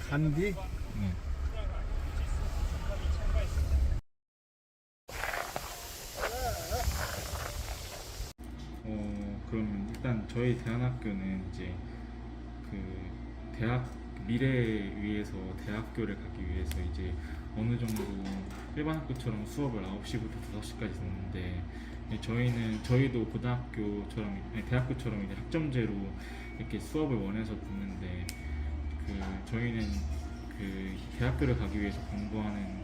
간디? 네. 그러면 일단 저희 대안학교는 이제 그 대학 미래에 위해서 대학교를 가기 위해서 이제 어느 정도 일반 학교처럼 수업을 9시부터 5시까지 듣는데 저희도 고등학교처럼 아니, 대학교처럼 이제 학점제로 이렇게 수업을 원해서 듣는데 저희는 그 대학교를 가기 위해서 공부하는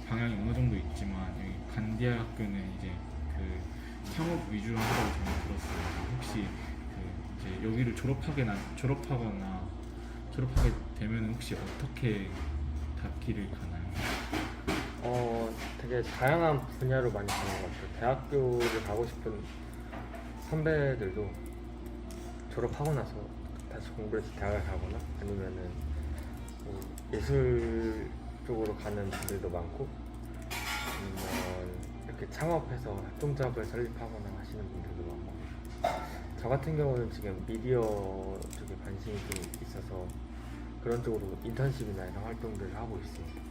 방향이 어느 정도 있지만 여기 간디아 학교는 이제 그 창업 위주로 한다고 저는 들었어요. 혹시 이제 여기를 졸업하게 되면 혹시 어떻게 길을 가나요? 되게 다양한 분야로 많이 가는 것 같아요. 대학교를 가고 싶은 선배들도 졸업하고 나서 다시 공부를 해서 대학을 가거나 아니면은 뭐 예술 쪽으로 가는 분들도 많고 아니면 이렇게 창업해서 협동조합을 설립하거나 하시는 분들도 많고 저 같은 경우는 지금 미디어 쪽에 관심이 좀 있어서 그런 쪽으로 인턴십이나 이런 활동들을 하고 있습니다.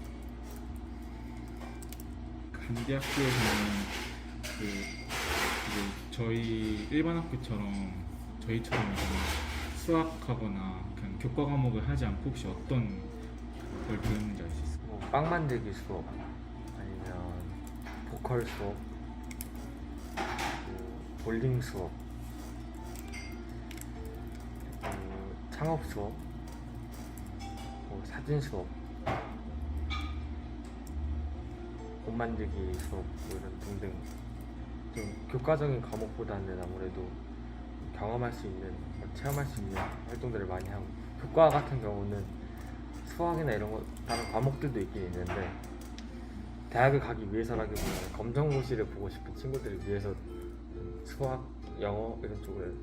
간디 학교에서는 이제 저희 일반 학교처럼 저희처럼 이제 수학하거나 그냥 교과 과목을 하지 않고 혹시 어떤 걸 배우는지 알 수 있어요? 뭐 빵 만들기 수업 아니면 보컬 수업, 볼링 수업, 창업 수업, 사진 수업, 옷 만들기 수업 이런 등등 좀 교과적인 과목보다는 아무래도 경험할 수 있는 체험할 수 있는 활동들을 많이 하고 교과 같은 경우는 수학이나 이런 거 다른 과목들도 있긴 있는데 대학을 가기 위해서라기보다는 검정고시를 보고 싶은 친구들을 위해서 수학, 영어 이런 쪽을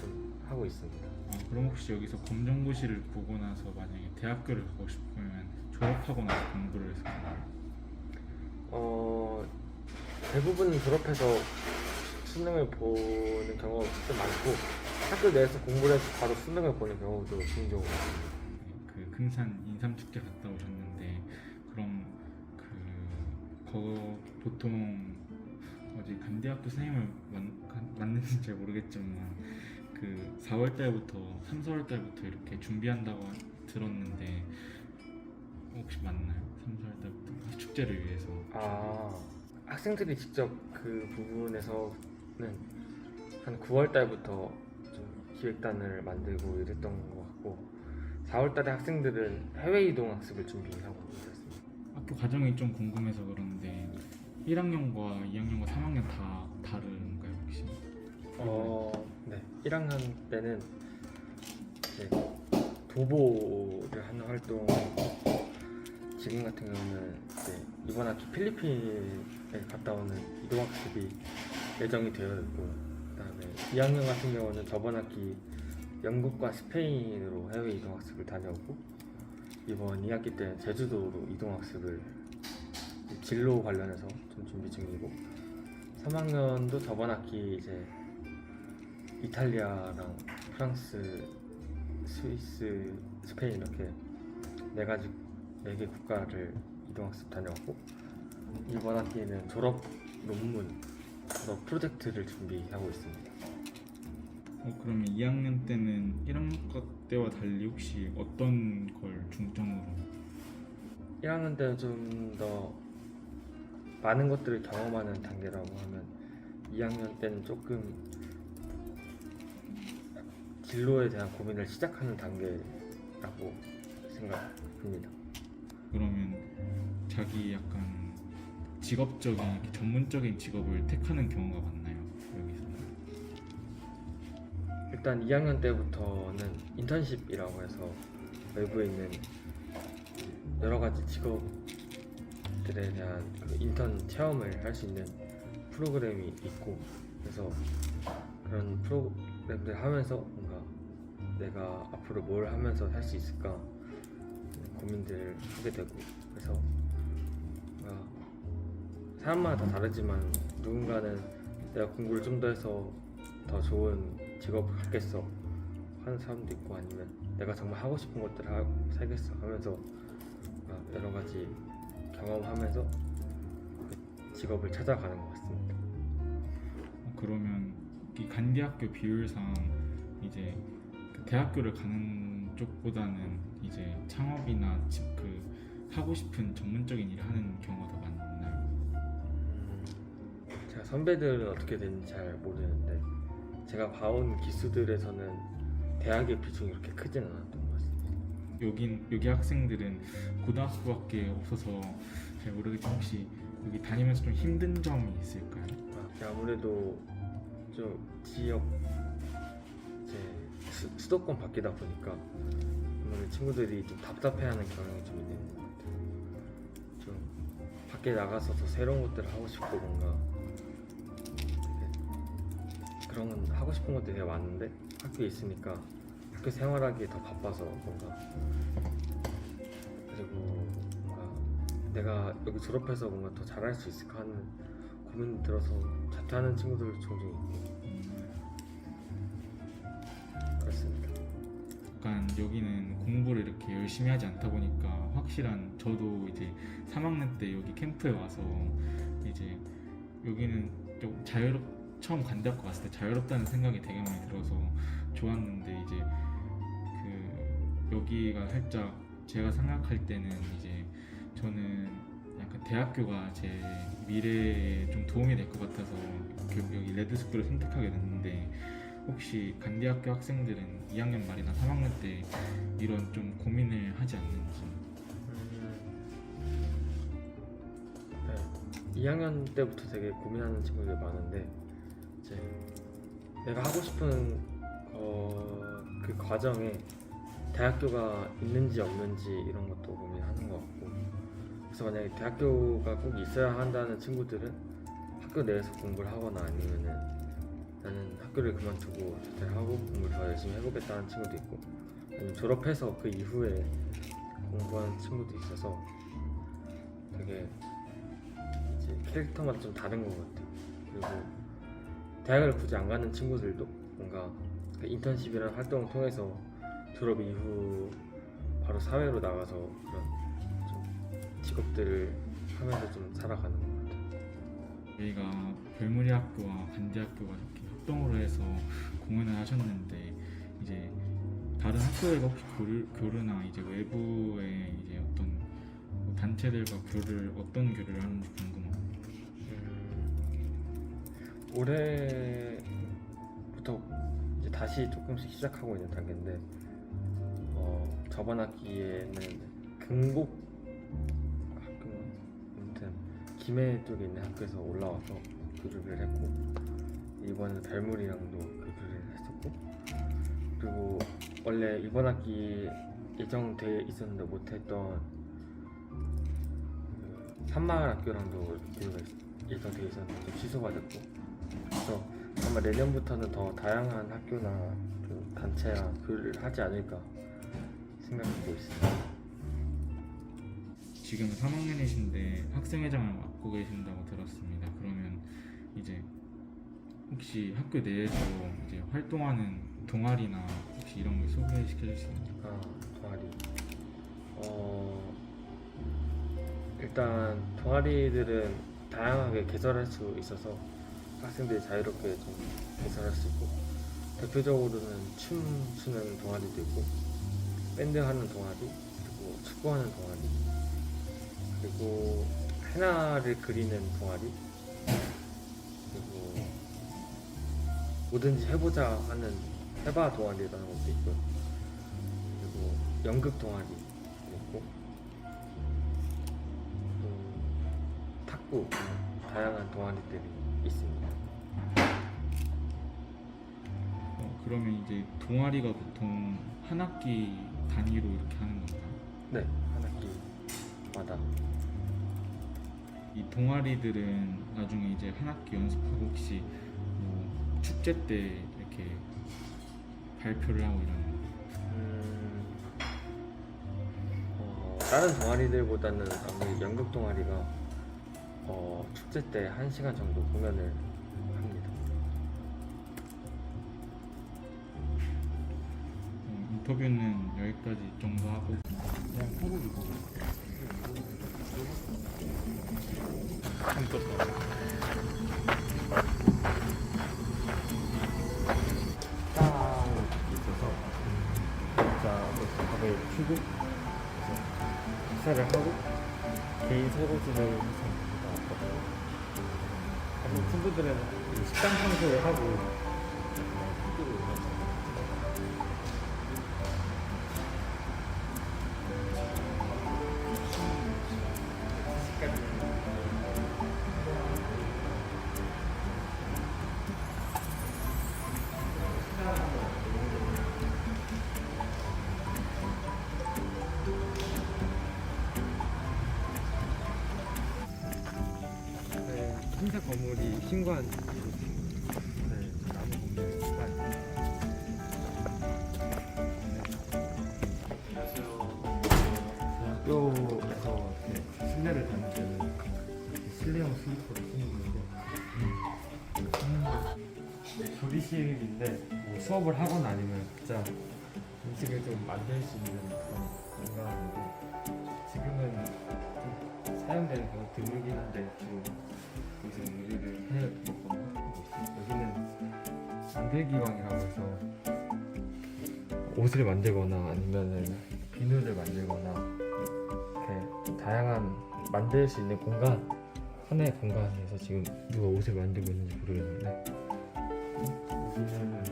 좀 하고 있습니다. 그럼 혹시 여기서 검정고시를 보고 나서 만약에 대학교를 가고 싶으면 졸업하고 나서 공부를 해서 가나요? 대부분 졸업해서 수능을 보는 경우가 좀 많고 학교 내에서 공부를 해서 바로 수능을 보는 경우도 종종 있습니다. 그 금산 인삼축제 갔다 오셨는데 그럼 보통 어디 간대학교 선생님을 만났는지 잘 모르겠지만 4월 달부터 3, 4월 달부터 이렇게 준비한다고 들었는데 혹시 맞나요? 3, 4월 달부터 축제를 위해서. 학생들이 직접 그 부분에서는 한 9월 달부터 좀 기획단을 만들고 이랬던 것 같고 4월 달에 학생들은 해외 이동 학습을 준비하고 있었습니다. 학교 과정이 좀 궁금해서 그러는데 1학년과 2학년과 3학년 다 다른가요 혹시? 네. 1학년 때는 이제 도보를 하는 활동 지금 같은 경우는 이제 이번 학기 필리핀에 갔다 오는 이동학습이 예정이 되어 있고 그다음에 2학년 같은 경우는 저번 학기 영국과 스페인으로 해외 이동학습을 다녀오고 이번 2학기 때는 제주도로 이동학습을 진로 관련해서 좀 준비 중이고 3학년도 저번 학기 이제 이탈리아랑 프랑스, 스위스, 스페인 이렇게 네 개 국가를 이동학습 다녀왔고 이번 학기에는 졸업 프로젝트를 준비하고 있습니다. 그러면 2학년 때는 1학년 때와 달리 혹시 어떤 걸 중점으로? 1학년 때는 좀 더 많은 것들을 경험하는 단계라고 하면 2학년 때는 조금 진로에 대한 고민을 시작하는 단계라고 생각합니다. 그러면 자기 약간 직업적인 이렇게 전문적인 직업을 택하는 경우가 많나요? 여기서는? 일단 2학년 때부터는 인턴십이라고 해서 외부에 있는 여러 가지 직업들에 대한 인턴 체험을 할 수 있는 프로그램이 있고 그래서 그런 프로그램들 하면서 뭔가 내가 앞으로 뭘 하면서 살 수 있을까 고민들을 하게 되고 그래서 뭔가 사람마다 다 다르지만 누군가는 내가 공부를 좀 더 해서 더 좋은 직업을 갖겠어 하는 사람도 있고 아니면 내가 정말 하고 싶은 것들을 하고 살겠어 하면서 여러 가지 경험하면서 그 직업을 찾아가는 것 같습니다. 그러면 이 간디학교 비율상 이제 그 대학교를 가는 쪽보다는 이제 창업이나 그 하고 싶은 전문적인 일을 하는 경우가 더 많나요? 제가 선배들은 어떻게 되는지 잘 모르는데 제가 봐온 기수들에서는 대학의 비중이 그렇게 크진 않았던 것 같습니다. 여기 학생들은 고등학교밖에 없어서 잘 모르겠지만 혹시 여기 다니면서 좀 힘든 점이 있을까요? 아무래도 좀 지역 이제 수도권 바뀌다 보니까 아무래도 친구들이 좀 답답해하는 경향이 좀 있는 것 같아요. 좀 밖에 나가서 더 새로운 것들을 하고 싶고 뭔가 그런 건 하고 싶은 것들이 되게 많은데 학교에 있으니까 학교 생활하기에 더 바빠서 뭔가 그리고 뭔가 내가 여기 졸업해서 뭔가 더 잘할 수 있을까 하는 고민이 들어서 자퇴하는 친구들 종종 있고 그렇습니다. 약간 여기는 공부를 이렇게 열심히 하지 않다 보니까 확실한 저도 이제 3학년 때 여기 캠프에 와서 이제 여기는 좀 처음 간대학교 갔을 때 자유롭다는 생각이 되게 많이 들어서 좋았는데 이제 그 여기가 살짝 제가 생각할 때는 이제 저는 약간 대학교가 제 미래에 좀 도움이 될 것 같아서 여기 레드스쿨을 선택하게 됐는데 혹시 간디학교 학생들은 2학년 말이나 3학년 때 이런 좀 고민을 하지 않는지. 네, 2학년 때부터 되게 고민하는 친구들이 많은데 이제 내가 하고 싶은 그 과정에 대학교가 있는지 없는지 이런 것도 고민하는 것 같고 그래서 만약에 대학교가 꼭 있어야 한다는 친구들은 학교 내에서 공부를 하거나 아니면은 나는 학교를 그만두고 자퇴를 하고 공부를 더 열심히 해보겠다는 친구도 있고 아니면 졸업해서 그 이후에 공부하는 친구도 있어서 되게 이제 캐릭터마다 좀 다른 것 같아요. 그리고 대학을 굳이 안 가는 친구들도 뭔가 그 인턴십이라는 활동을 통해서 졸업 이후 바로 사회로 나가서 그런 좀 직업들을 하면서 좀 살아가는 것 같아요. 저희가 별무리 학교와 간디학교가 이렇게 협동으로 해서 공연을 하셨는데 이제 다른 학교에가 혹시 교류나 이제 외부의 이제 어떤 뭐 단체들과 어떤 교류를 하는지 궁금합니다. 올해부터 이제 다시 조금씩 시작하고 있는 단계인데 저번 학기에는 경복 학교 아무튼 김해 쪽에 있는 학교에서 올라와서 교류를 했고 이번에 별물이랑도 교류를 했었고 그리고 원래 이번 학기 예정돼 있었는데 못했던 산마을 학교랑도 교류가 예정돼 있었는데 좀 취소가 됐고 그래서 아마 내년부터는 더 다양한 학교나 그 단체랑 교류를 하지 않을까 생각하고 있습니다. 지금 3학년이신데 학생회장을 맡고 계신다고 들었습니다. 그러면 이제 혹시 학교 내에서 이제 활동하는 동아리나 혹시 이런 걸 소개시켜 줄 수 있나요? 동아리. 일단 동아리들은 다양하게 개설할 수 있어서 학생들이 자유롭게 좀 개설할 수 있고 대표적으로는 춤 추는 동아리도 있고 밴드 하는 동아리 그리고 축구하는 동아리 그리고 해나를 그리는 동아리 그리고 뭐든지 해보자 하는 해봐 동아리라는 것도 있고요. 그리고 연극 동아리도 있고 또 탁구 다양한 동아리들이 있습니다. 그러면 이제 동아리가 보통 한 학기 단위로 이렇게 하는 건가요? 네, 한 학기마다. 이 동아리들은 나중에 이제 한 학기 연습하고 혹시 뭐 축제 때 이렇게 발표를 하고 이런 다른 동아리들보다는 아무래도 연극 동아리가 축제 때 1시간 정도 공연을 합니다. 인터뷰는 여기까지 정도 하고 그냥 소고기 먹어. 딱 있어서 진짜 밥을 쉬고 식사를 하고 개인 설거지를 해서 나왔거든요. 다른 친구들은 식당 청소를 하고 흰색 건물이 신관 나무 건물 신관. 대학교에서 이렇게 실내를 다닐 때는 이렇게 실내용 슬리퍼를 신는 건데 조리실인데 뭐 수업을 하거나 아니면 진짜 음식을 좀 만들 수 있는 그런 공간인데 지금은 좀 사용되는 경우가 드물긴 한데 지금 여기서 요리를 해 먹거든요. 여기는 만들기왕이라고 해서 옷을 만들거나 아니면은 비누를 만들거나 이렇게 다양한 만들 수 있는 공간, 하나의 공간에서 지금 누가 옷을 만들고 있는지 모르겠는데 여기는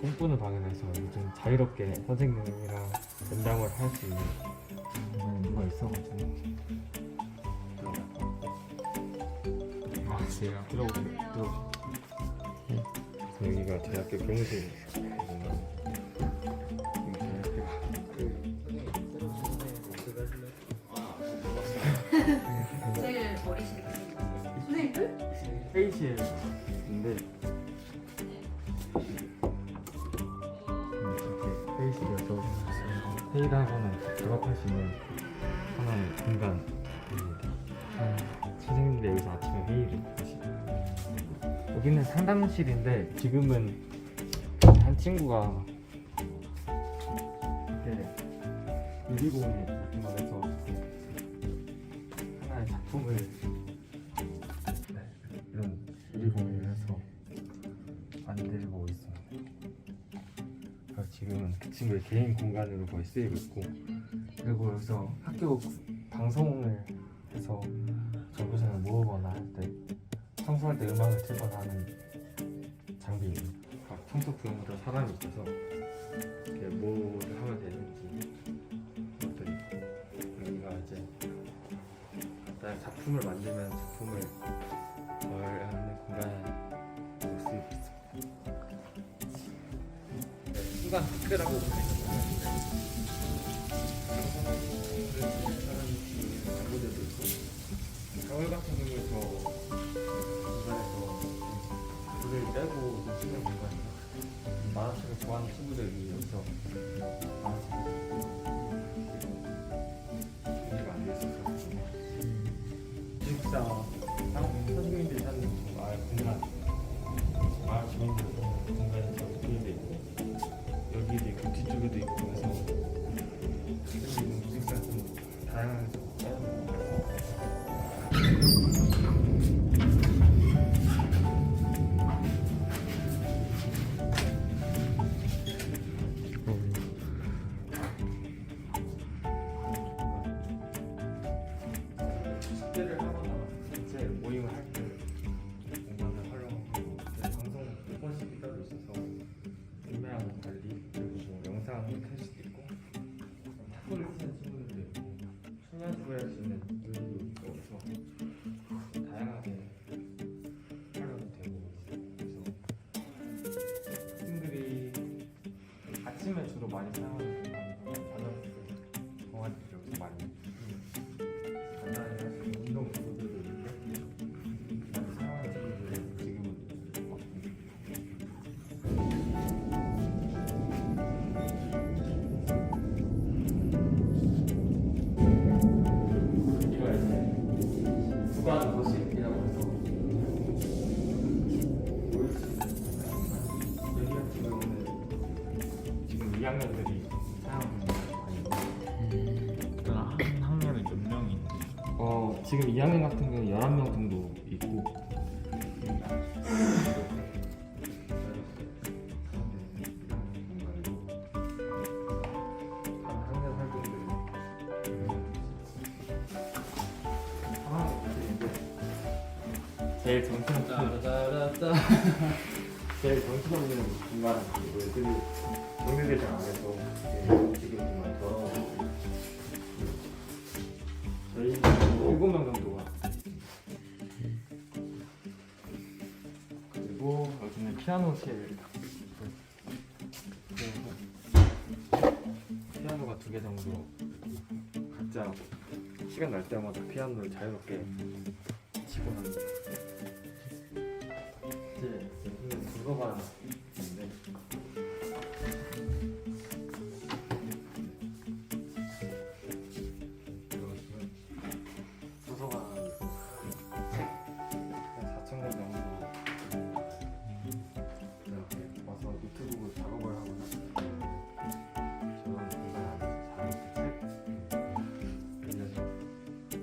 꿈꾸는 방에서 좀 자유롭게 선생님이랑 면담을 할 수 있는 누가 있어가지고 안녕하세요. 들어오세요. 여기가 대학교 교무실. 제일 어리신 선생님들? 회의실인데 이렇게 회의실이어서 회의를 하거나 작업할 수 있는 하나의 공간입니다. 선생님들 여기서 아침에 회의를 하시고 여기는 상담실인데 지금은 한 친구가 이렇게 유리공예 같은 거 해서 하나의 작품을 이런 유리공예를 해서 만들고 있습니다. 그래서 지금은 그 친구의 개인 공간으로 거의 쓰이고 있고 그리고 여기서 학교 방송을 해서 전교생을 모으거나 할 때 청소할 때 음악을 틀거나 하는 장비입니다. 청소 부용으로 사람이 있어서 이렇게 뭐를 하면 되는지 것들이 있고 여기가 이제 일단 작품을 만들면 작품을 하는 공간으로 쓰이고 있습니다. 순간 학교라고 보내셨는데 장고들도 있고 겨울 같은 경우에 저 공간에서 불을 떼고 쉬는 공간이라 만화책을 좋아하는 친구들이 여기서 만화책을 준비가 안 돼 있어서 기숙사 선생님들이 사는 마을 공간 마을 주민들 공간이 저기 뒤에 있고 여기도 있고 뒤쪽에도 있고 그래서 여기 기숙사 좀 다양해서 숙제를 하거나 전체 모임을 할 때 공간을 활용하고 방송 몇 번씩 따로 있어서 구매하고 관리 그리고 뭐 영상 켤 수도 있고 탁구를 치는 친구들도 있고 춤연습을 할 수 있는 요리도 있고 그래서 다양하게 활용이 되고 있어요. 그래서 학생들이 아침에 주로 많이 사용하는 공간이고 저녁 동아리들이 여기서 많이 간단히 할 수 있는 운동 기구들도 있는데 많이 사용하는 친구들은 지금은 여기가 이제 주간 도시이라고 해서 모일 수 있는 공간. 여기 같은 경우는 2학년들이 사용하는 게 많이 있고 일단 한 학년에 몇 명이 있는지. 지금 2학년 같은 경우는 11명 정도 있고 제일 정신없는 제일 정신없는 공간 그리고 애들이 정리를 잘 안 해서 음식이 정말 더러워. 저희 7명 정도가 그리고 여기는 피아노실 피아노가 2개 정도 각자 시간 날 때마다 피아노를 자유롭게 치고 합니다. 이제 여기는 도서관인데 도서관이고 한 4,000권 정도 이렇게 와서 노트북으로 작업을 하거나 저런 공간 안에서 자유롭게 책 빌려서 읽거나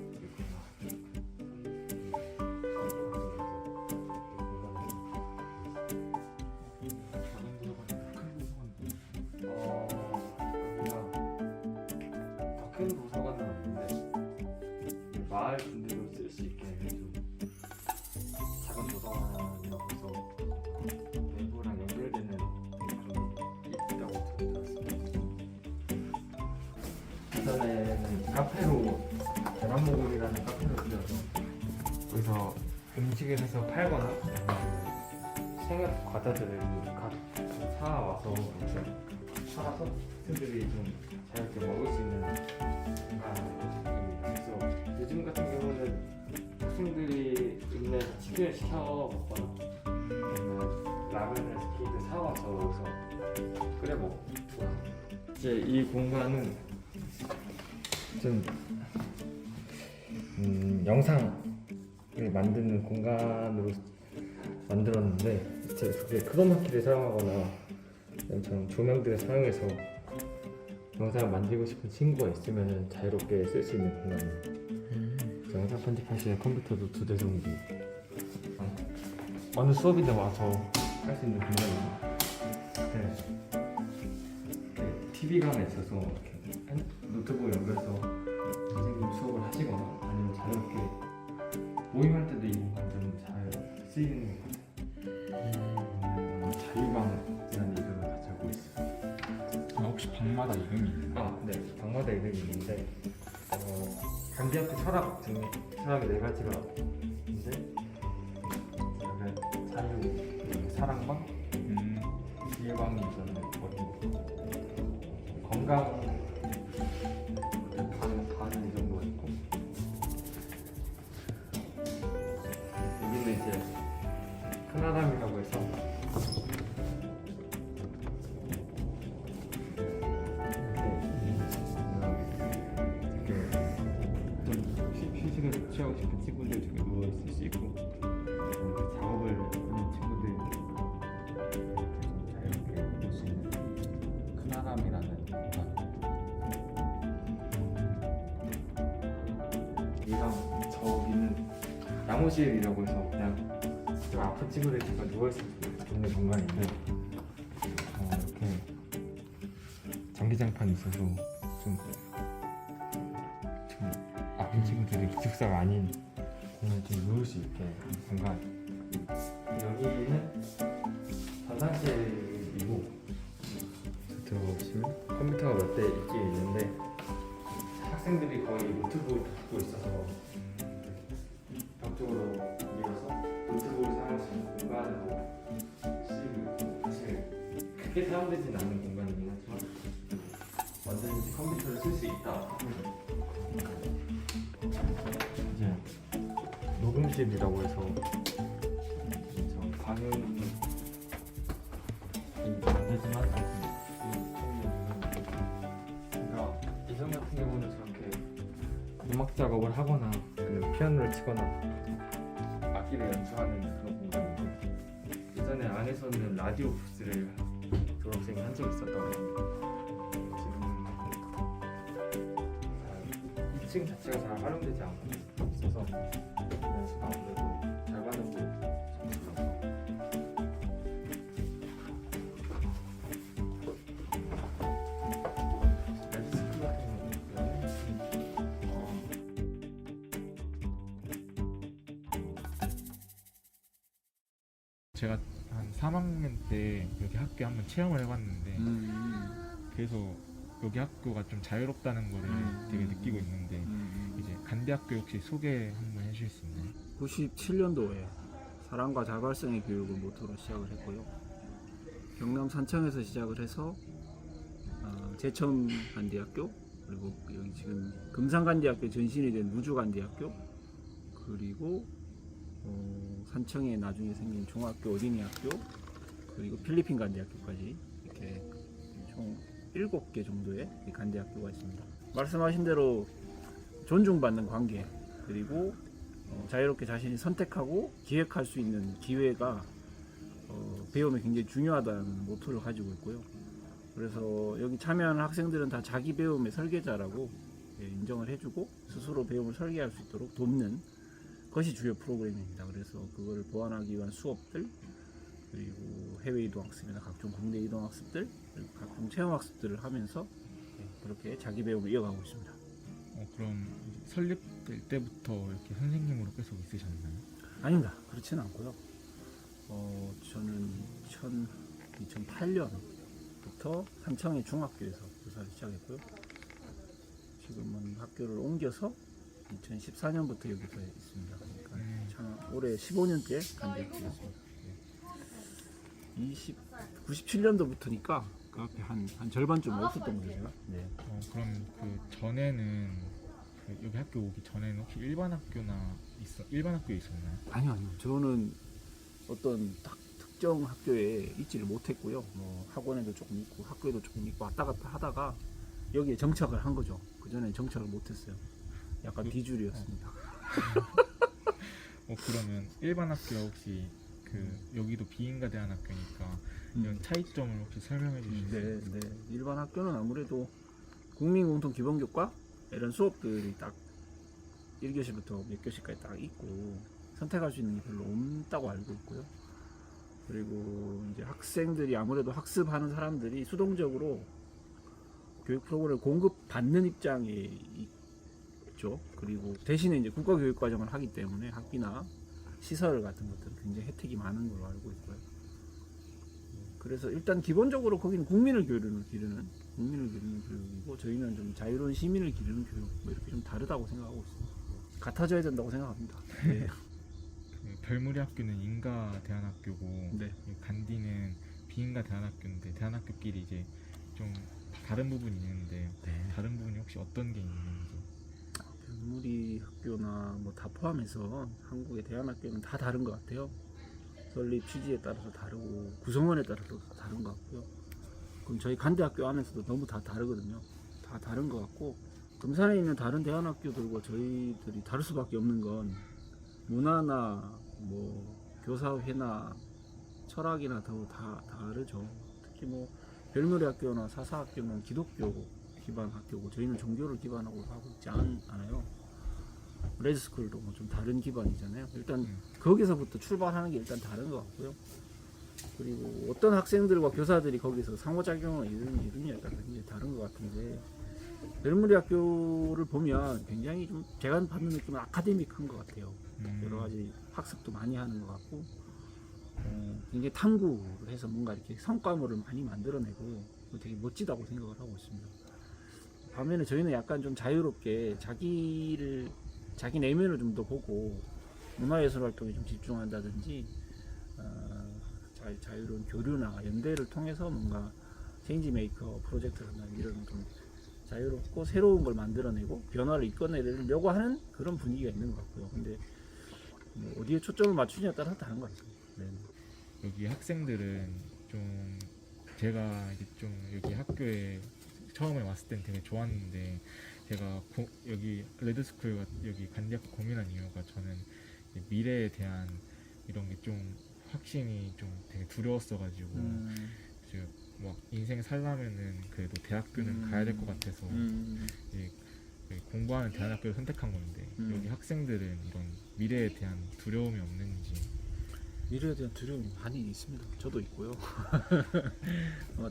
큰 도서관은 아닌데 마을 분들도 쓸 수 있게 좀 작은 도서관이라고 해서 내부랑 연결되는 그런 게 있다고 들었습니다. 예전에는 카페로 계란모글이라는 카페로 들려서 거기서 음식을 해서 팔거나 아니면 생각 과자들을 사와서 이렇게 팔아서 학생들이 좀 자유롭게 먹을 수 있는 그래서 요즘 같은 경우는 학생들이 읍내 치킨을 시켜 먹거나 아니면 라면을 시키듯 사와서 여기서 끓여 먹고 이제 이 공간은 좀 영상을 만드는 공간으로 만들었는데 이제 그게 크로마키를 사용하거나 이런 조명들을 사용해서 영상을 만들고 싶은 친구가 있으면 자유롭게 쓸 수 있는 공간이에요. 영상 편집할 수 있는 컴퓨터도 2대 정도 어느 수업이든 와서 할 수 있는 공간이에요. TV가 하나 있어서 이렇게 노트북 연결해서 선생님 수업을 하시거나 아니면 자유롭게 모임할 때도 이 공간 좀 잘 쓰이는 것 같아요. 자유방이라는 이름을 가지고 있어요. 혹시 방마다 이름이 있나요? 네. 방마다 이름이 있는데 강대학교 철학 중에 철학이 4가지가 있는데 자유, 사랑방, 지혜방이 있었는데 건강 반은 이 정도가 있고 여기는 이제 큰아람이라고 해서 휴식을 취하고 싶은 친구들 중에 누워 있을 수 있고 작업을 하는 친구들 좀 자유롭게 볼 수 있는 큰아람이라는 공간. 여기랑 저기는 나무실이라고 해서 그냥 좀 아픈 친구들이 잠깐 누워 있을 수 있는 공간인데 이렇게 전기장판이 있어서 좀 아픈 친구들이 기숙사가 아닌 공간에 좀 누울 수 있게 공간. 여기는 전산실이고 들어보시면 컴퓨터가 몇 대 있긴 있는데 학생들이 거의 노트북을 갖고 있어서 벽쪽으로 밀어서 노트북을 사용할 수 있는 공간으로 쓰이고 있고 사실 크게 사용되진 않는 공간이긴 하지만 언제든지 컴퓨터를 쓸 수 있다. 이제 녹음실이라고 해서 방음이 안 되지만 그러니까 예전 같은 경우는 저렇게 음악 작업을 하거나 아니면 피아노를 치거나 악기를 연주하는 그런 공간인데 예전에 안에서는 라디오 부스를 졸업생이 한 적이 있었다고 합니다. 2층 자체가 잘 활용되지 않고 있어서 연습 아무래도 잘 받는 거 레드스쿨 같은 경우는 제가 한 3학년 때 여기 학교에 한번 체험을 해봤는데 그래서 여기 학교가 좀 자유롭다는 거를 되게 느끼고 있는데 이제 간대학교 혹시 소개 한번 해주실 수 있나요? 97년도에 사랑과 자발성의 교육을 모토로 시작을 했고요. 경남 산청에서 시작을 해서 제천 간대학교, 그리고 여기 지금 금산간대학교 전신이 된 누주간대학교, 그리고 산청에 나중에 생긴 중학교 어린이학교, 그리고 필리핀 간대학교까지 이렇게 총 7개 정도의 간대학교가 있습니다. 말씀하신 대로 존중받는 관계, 그리고 자유롭게 자신이 선택하고 기획할 수 있는 기회가 배움에 굉장히 중요하다는 모토를 가지고 있고요. 그래서 여기 참여하는 학생들은 다 자기 배움의 설계자라고 인정을 해주고 스스로 배움을 설계할 수 있도록 돕는 것이 주요 프로그램입니다. 그래서 그걸 보완하기 위한 수업들, 그리고 해외 이동학습이나 각종 국내 이동학습들, 그리고 각종 체험학습들을 하면서 그렇게 자기 배움을 이어가고 있습니다. 그럼 설립될 때부터 이렇게 선생님으로 계속 있으셨나요? 아닙니다. 그렇지는 않고요. 저는 2008년부터 산청의 중학교에서 교사를 시작했고요. 지금은 학교를 옮겨서 2014년부터 여기서 있습니다. 그러니까 참 올해 15년째 간대학교였습니다. 97년도부터니까 그 앞에 한 절반쯤 없었던 거죠, 제가. 네. 그럼 그 전에는 여기 학교 오기 전에는 혹시 일반 학교에 있었나요? 아니요. 저는 어떤 특정 학교에 있지를 못했고요. 뭐 학원에도 조금 있고 학교에도 조금 있고 왔다 갔다 하다가 여기에 정착을 한 거죠. 그 전에 정착을 못했어요. 약간 뒤줄이었습니다. 그러면 일반 학교와 혹시 여기도 비인가 대안학교니까 이런 차이점을 혹시 설명해 주실 수 있나요? 네. 일반 학교는 아무래도 국민공통기본교과 이런 수업들이 딱 1교시부터 몇 교시까지 딱 있고 선택할 수 있는 게 별로 없다고 알고 있고요. 그리고 이제 학생들이 아무래도 학습하는 사람들이 수동적으로 교육 프로그램을 공급받는 입장에 있죠. 그리고 대신에 이제 국가교육과정을 하기 때문에 학비나 시설 같은 것들은 굉장히 혜택이 많은 걸로 알고 있고요. 그래서 일단 기본적으로 거기는 국민을 기르는 교육이고 저희는 좀 자유로운 시민을 기르는 교육, 뭐 이렇게 좀 다르다고 생각하고 있습니다. 같아져야 된다고 생각합니다. 네. 별무리 학교는 인가 대안학교고 네. 간디는 비인가 대안학교인데 대안학교끼리 이제 좀 다른 부분이 있는데 다른 부분이 혹시 어떤 게 있는지? 별무리 학교나 뭐 다 포함해서 한국의 대안학교는 다 다른 것 같아요. 설립 취지에 따라서 다르고 구성원에 따라서 다른 것 같고요. 그럼 저희 간대학교 안에서도 너무 다 다르거든요. 다 다른 것 같고 금산에 있는 다른 대안학교들과 저희들이 다를 수밖에 없는 건 문화나 뭐 교사회나 철학이나 다 다르죠. 특히 뭐 별무리 학교나 사사학교는 기독교 기반 학교고 저희는 종교를 기반으로 하고 있지 않아요. 레드스쿨도 뭐 좀 다른 기반이잖아요. 일단 거기서부터 출발하는 게 일단 다른 것 같고요. 그리고 어떤 학생들과 교사들이 거기서 상호작용을 이루느냐에 따라 굉장히 다른 것 같은데 별무리 학교를 보면 굉장히 좀 제가 받는 느낌은 아카데믹한 것 같아요. 여러 가지 학습도 많이 하는 것 같고 굉장히 탐구를 해서 뭔가 이렇게 성과물을 많이 만들어내고 되게 멋지다고 생각을 하고 있습니다. 반면에 저희는 약간 좀 자유롭게 자기 내면을 좀 더 보고 문화예술 활동에 좀 집중한다든지 자유로운 교류나 연대를 통해서 뭔가 체인지 메이커 프로젝트나 이런 좀 자유롭고 새로운 걸 만들어내고 변화를 이끌어내려고 하는 그런 분위기가 있는 것 같고요. 근데 뭐 어디에 초점을 맞추냐에 따라 다른 것 같습니다. 네. 여기 학생들은 좀 제가 이제 좀 여기 학교에 처음에 왔을 땐 되게 좋았는데 제가 여기 레드스쿨 여기 간대학교 고민한 이유가 저는 미래에 대한 이런 게 좀 확신이 좀 되게 두려웠어가지고 막 인생 살려면은 그래도 대학교는 가야 될 것 같아서 이제 공부하는 대안학교를 선택한 건데 여기 학생들은 이런 미래에 대한 두려움이 없는지. 미래에 대한 두려움이 많이 있습니다. 저도 있고요.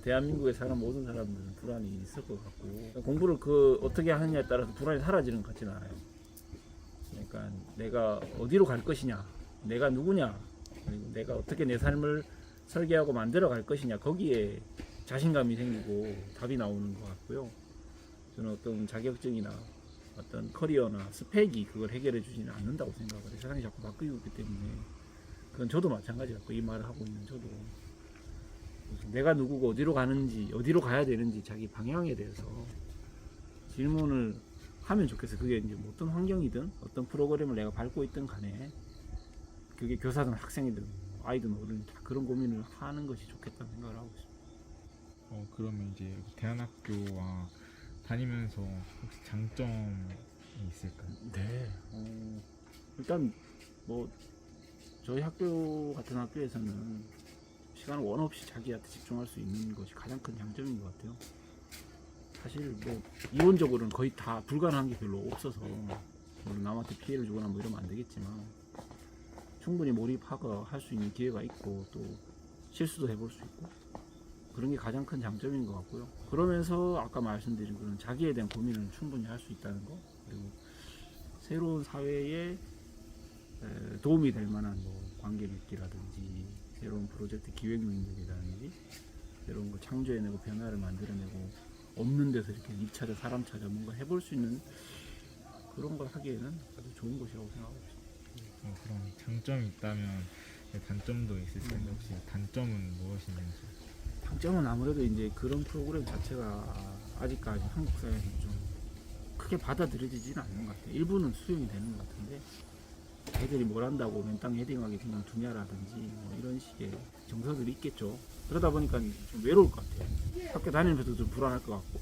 대한민국에 사는 모든 사람들은 불안이 있을 것 같고 공부를 어떻게 하느냐에 따라서 불안이 사라지는 것 같지는 않아요. 그러니까 내가 어디로 갈 것이냐, 내가 누구냐, 그리고 내가 어떻게 내 삶을 설계하고 만들어 갈 것이냐, 거기에 자신감이 생기고 답이 나오는 것 같고요. 저는 어떤 자격증이나 어떤 커리어나 스펙이 그걸 해결해 주지는 않는다고 생각을 해요. 세상이 자꾸 바뀌고 있기 때문에. 그건 저도 마찬가지 같고, 이 말을 하고 있는 저도 내가 누구고 어디로 가는지, 어디로 가야 되는지 자기 방향에 대해서 질문을 하면 좋겠어요. 그게 이제 뭐 어떤 환경이든 어떤 프로그램을 내가 밟고 있든 간에 그게 교사든 학생이든 아이든 어른 다 그런 고민을 하는 것이 좋겠다는 생각을 하고 있습니다. 그러면 이제 대안학교와 다니면서 혹시 장점이 있을까요? 네. 일단 뭐 저희 학교 같은 학교에서는 시간을 원 없이 자기한테 집중할 수 있는 것이 가장 큰 장점인 것 같아요. 사실 뭐 이론적으로는 거의 다 불가능한 게 별로 없어서 물론 남한테 피해를 주거나 뭐 이러면 안 되겠지만 충분히 몰입하고 할 수 있는 기회가 있고 또 실수도 해볼 수 있고 그런 게 가장 큰 장점인 것 같고요. 그러면서 아까 말씀드린 그런 자기에 대한 고민을 충분히 할 수 있다는 거, 그리고 새로운 사회에 도움이 될 만한 뭐 관계 맺기라든지 새로운 프로젝트 기획 능력이라든지 새로운 걸 창조해내고 변화를 만들어내고 없는 데서 이렇게 일 찾아 사람 찾아 뭔가 해볼 수 있는 그런 걸 하기에는 아주 좋은 것이라고 생각하고 있습니다. 그럼 장점이 있다면 단점도 있을 텐데 혹시 단점은 무엇인지? 장점은 아무래도 이제 그런 프로그램 자체가 아직까지 한국 사회에서 좀 크게 받아들여지지는 않는 것 같아요. 일부는 수용이 되는 것 같은데 애들이 뭘 한다고 맨땅 헤딩하게 그냥 두냐라든지 뭐 이런 식의 정서들이 있겠죠. 그러다 보니까 좀 외로울 것 같아요. 학교 다니면서도 좀 불안할 것 같고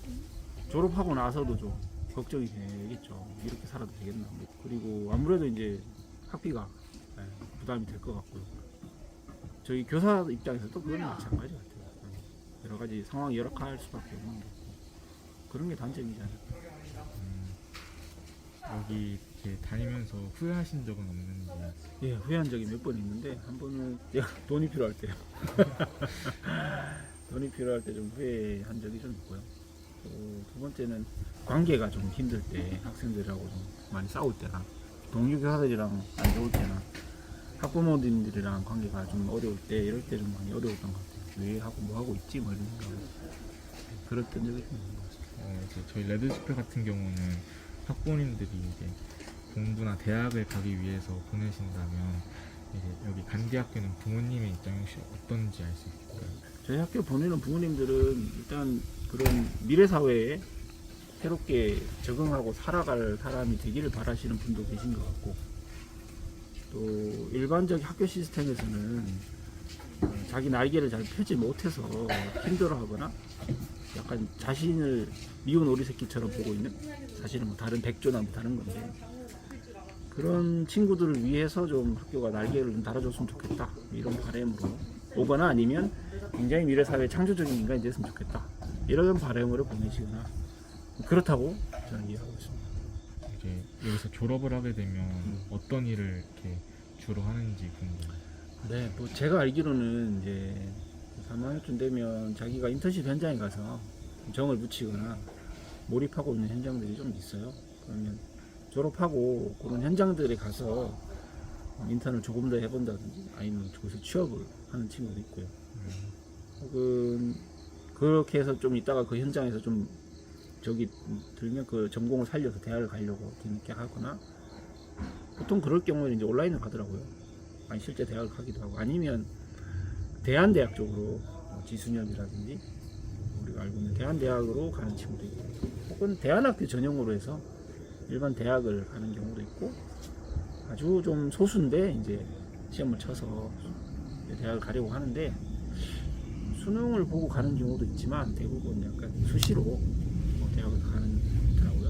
졸업하고 나서도 좀 걱정이 되겠죠. 이렇게 살아도 되겠나. 그리고 아무래도 이제 학비가 부담이 될 것 같고요. 저희 교사 입장에서도 그건 마찬가지 같아요. 여러 가지 상황이 열악할 수밖에 없는 거고 그런 게 단점이지 않을까. 여기 이렇게 다니면서 후회하신 적은 없는지? 예, 후회한 적이 몇 번 있는데 한 번은 제가 돈이 필요할 때요. 돈이 필요할 때 좀 후회한 적이 좀 있고요. 또 두 번째는 관계가 좀 힘들 때 학생들하고 좀 많이 싸울 때나 동료 교사들이랑 안 좋을 때나 학부모님들이랑 관계가 좀 어려울 때 이럴 때 좀 많이 어려웠던 것 같아요. 왜 하고 뭐 하고 있지 뭐 이런 생각을 그랬던 적이 좀 있는 것 같습니다. 이제 저희 레드스페 같은 경우는 학부모님들이 이제 공부나 대학을 가기 위해서 보내신다면 이제 여기 간디학교는 부모님의 입장이 혹시 어떤지 알 수 있을까요? 저희 학교 보내는 부모님들은 일단 그런 미래 사회에 새롭게 적응하고 살아갈 사람이 되기를 바라시는 분도 계신 것 같고 또 일반적 학교 시스템에서는 자기 날개를 잘 펴지 못해서 힘들어하거나 약간 자신을 미운 오리새끼처럼 보고 있는 사실은 뭐 다른 백조나 뭐 다른 건데 그런 친구들을 위해서 좀 학교가 날개를 좀 달아줬으면 좋겠다 이런 바람으로 오거나 아니면 굉장히 미래사회 창조적인 인간이 됐으면 좋겠다 이런 바람으로 보내시거나 그렇다고 저는 이해하고 있습니다. 이제 여기서 졸업을 하게 되면 어떤 일을 이렇게 주로 하는지 궁금해요. 네, 뭐 제가 알기로는 이제 3학년쯤 되면 자기가 인턴십 현장에 가서 정을 붙이거나 몰입하고 있는 현장들이 좀 있어요. 그러면 졸업하고 그런 현장들에 가서 인턴을 조금 더 해본다든지 아니면 거기서 취업을 하는 친구도 있고요. 혹은 그렇게 해서 좀 있다가 그 현장에서 좀 저기 들면 그 전공을 살려서 대학을 가려고 뒤늦게 하거나 보통 그럴 경우에는 이제 온라인을 가더라고요. 아니 실제 대학을 가기도 하고 아니면 대한대학 쪽으로 지수년이라든지 우리가 알고 있는 대한대학으로 가는 친구도 있고 혹은 대안학교 전형으로 해서 일반 대학을 가는 경우도 있고 아주 좀 소수인데 이제 시험을 쳐서 대학을 가려고 하는데 수능을 보고 가는 경우도 있지만 대부분 약간 수시로 대학을 가는 더라고요.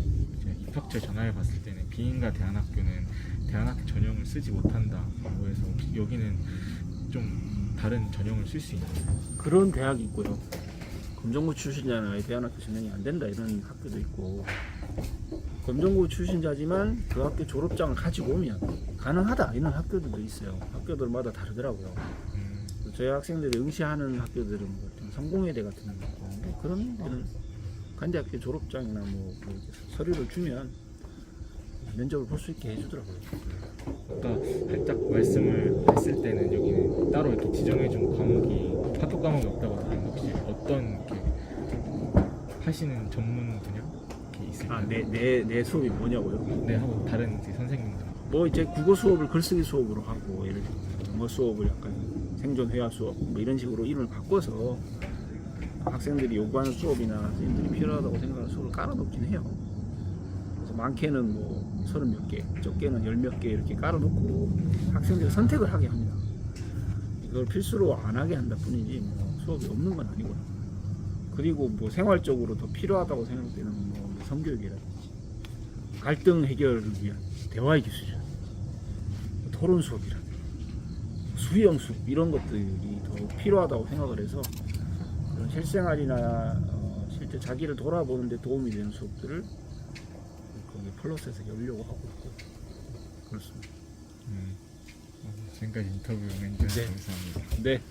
입학처 전화를 봤을 때는 비인가 대안학교는 대안학교 전형을 쓰지 못한다고 해서 여기는 좀 다른 전형을 쓸 수 있나요? 그런 대학이 있고요. 검정고 출신이잖아요. 대안학교 전형이 안 된다 이런 학교도 있고 검정고 출신자지만 그 학교 졸업장을 가지고 오면 가능하다 이런 학교들도 있어요. 학교들마다 다르더라고요. 저희 학생들이 응시하는 학교들은 뭐좀 성공회대 같은 거 그런 데는 관대학교 졸업장이나 뭐 이렇게 서류를 주면 면접을 볼 수 있게 해주더라고요. 아까 살짝 말씀을 했을 때는 여기는 따로 이렇게 지정해준 과목이 학교 과목이 없다고 하는데 혹시 어떤 이렇게 하시는 전문 분야 이렇게 있을까요? 내 수업이 뭐냐고요? 네, 하고 다른 이제 선생님들. 뭐 이제 국어 수업을 글쓰기 수업으로 하고 예를 들어 영어 수업을 약간 생존 회화 수업 뭐 이런 식으로 이름을 바꿔서 학생들이 요구하는 수업이나 선생님들이 필요하다고 생각하는 수업을 깔아놓긴 해요. 그래서 많게는 뭐 30몇 개, 적게는 10몇 개 이렇게 깔아놓고 학생들이 선택을 하게 합니다. 이걸 필수로 안 하게 한다 뿐이지 뭐 수업이 없는 건 아니고요. 그리고 뭐 생활적으로 더 필요하다고 생각되는 뭐 성교육이라든지 갈등 해결을 위한 대화의 기술이라든지 토론 수업이라든지 수영 수업 이런 것들이 더 필요하다고 생각을 해서 그런 실생활이나 실제 자기를 돌아보는 데 도움이 되는 수업들을 거기 플러스에서 열려고 하고 있고 그렇습니다. 지금까지 인터뷰 응해주셔서 네. 감사합니다. 네.